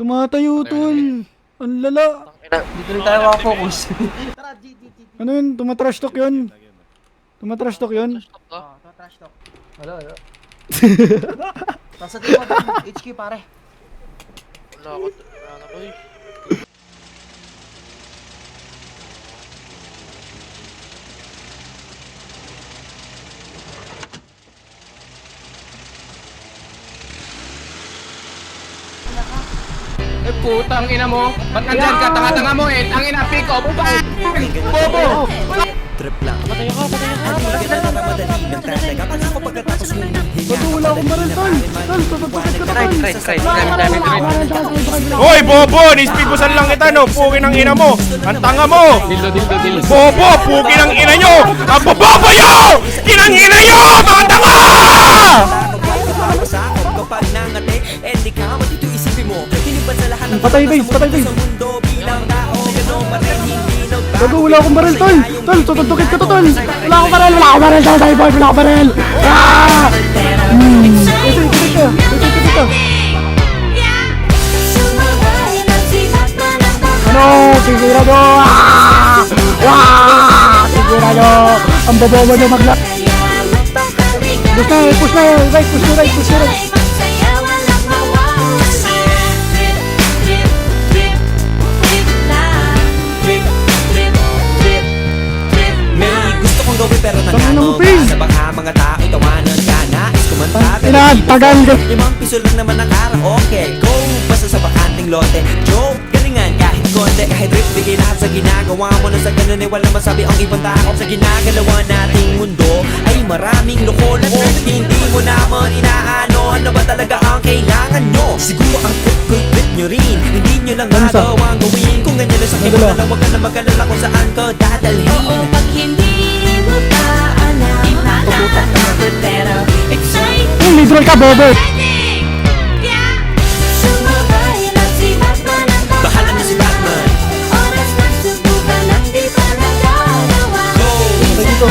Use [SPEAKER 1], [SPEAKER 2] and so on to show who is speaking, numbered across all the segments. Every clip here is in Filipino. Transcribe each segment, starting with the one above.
[SPEAKER 1] Tumatayo, tol. Ang lala.
[SPEAKER 2] Dito rin tayo makapokus.
[SPEAKER 1] Ano yun? Tumatrash talk yun. Tumatrash talk yun.
[SPEAKER 2] Trash talk. Wala. Nasa team mo HQ pare.
[SPEAKER 3] Wala ako. Wala ko eh.
[SPEAKER 4] Eh putang ina mo, ba't nandyan ka? Tanga-tanga mo eh, ang ina pick up. Bobo!
[SPEAKER 5] Trip lang. Patayo ka. Hindi kita nagmamadali ng talaga. Pag pagkatapos mong hihinga.
[SPEAKER 1] Ba't wala akong baril, tol? Tol, tutupakit ko na, tol.
[SPEAKER 6] Hoy, Bobo! Nispipusan lang kita, no? Pugi ng ina mo! Ang tanga mo!
[SPEAKER 4] Dildo.
[SPEAKER 6] Bobo! Pugi ng ina nyo! Ang bobobo nyo! Kinang ina nyo! Mga tanga!
[SPEAKER 5] Sakop kapag nangate, di ka matito isipin mo. Hinipan sa lahat ng
[SPEAKER 1] Patay, base, patay, base.
[SPEAKER 5] sa mundo bilang tao. Ganun pa rin hindi nagbago.
[SPEAKER 1] Bago, wala akong baril, tol. Tol, tututukit ko to, tol. Wala akong baril, tol. Tayo, boy, wala akong baril. Ah! Ito. Ano? Sigurado! Sigurado! Ang babawa nyo magla... Push na, right.
[SPEAKER 5] May gusto kong gawin pero
[SPEAKER 1] Tangina mo,
[SPEAKER 5] nanalo
[SPEAKER 1] Ping.
[SPEAKER 5] ka. Baka mga tao tawanan ka. Nais kumanta pero
[SPEAKER 1] Inaan, tagal ka.
[SPEAKER 5] 5 piso lang naman ang karaoke. Go! Basta sa bakanting lote. Joke! Galingan kahit konti. Kahit rip, bigay lahat sa ginagawa mo. Na sa ganun ay walang masabi ang ibang tao. Sa ginagalawa nating mundo ay maraming loko-loko. Hindi mo naman inaano. Ano ba talaga ang kailangan nyo? Siguro ang trip nyo rin. Hindi nyo lang magawang gawin. Kung ganyan na sa akin mo na lang, wag ka na mag-alala kung saan ka dadalhin.
[SPEAKER 7] Oo, pag hindi mo pa alam, ipatakot na pero exciting.
[SPEAKER 1] Lidroll ka, bobo.
[SPEAKER 7] Sumabay lang si Batman at
[SPEAKER 5] Bahala na si Batman.
[SPEAKER 7] oras na subukan ang di pa nagagawa.
[SPEAKER 5] Go!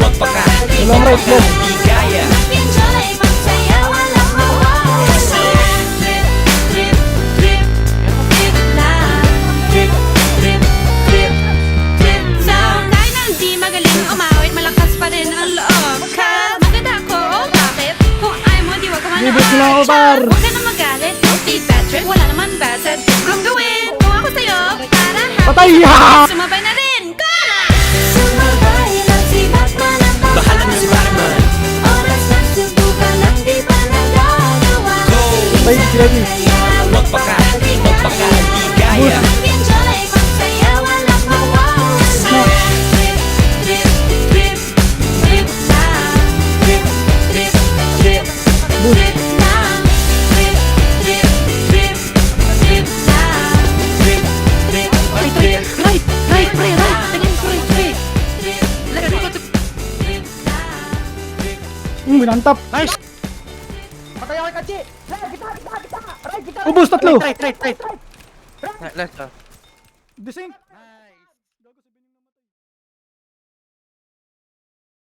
[SPEAKER 5] Wag pa ka.
[SPEAKER 1] Walang right, boss.
[SPEAKER 5] Di kaya.
[SPEAKER 7] Enjoy, magsaya, walang mawawala. Trip lang. Trip lang. Dahil na hindi magaling umawit, malakas pa rin ang loob. Kat, maganda ko, oh bakit? Kung ayaw mo, di wag ka
[SPEAKER 1] Bibit lang ako, par.
[SPEAKER 7] Huwag ka na magalit, don't be bad trip. Wala naman bad set. Kung gawin, kung ako sa'yo, para
[SPEAKER 1] Patay!
[SPEAKER 7] sumabay na rin. Go! Sumabay lang si Batman at
[SPEAKER 5] Bahala na si Batman.
[SPEAKER 7] oras na subukan ang di pa nagagawa.
[SPEAKER 1] Patay, ready.
[SPEAKER 5] Wag pa ka. Wag pa ka. Di kaya.
[SPEAKER 7] Enjoy, magsaya, walang mawawala. Trip lang. Trip lang. Trip lang. Right, pre, right. Tingin ko, pre.
[SPEAKER 1] Binantap.
[SPEAKER 2] Nice. Patay ako kay Kachi. Kita.
[SPEAKER 1] Ubus, tatlo.
[SPEAKER 2] Right.
[SPEAKER 3] Let's go.
[SPEAKER 1] The same.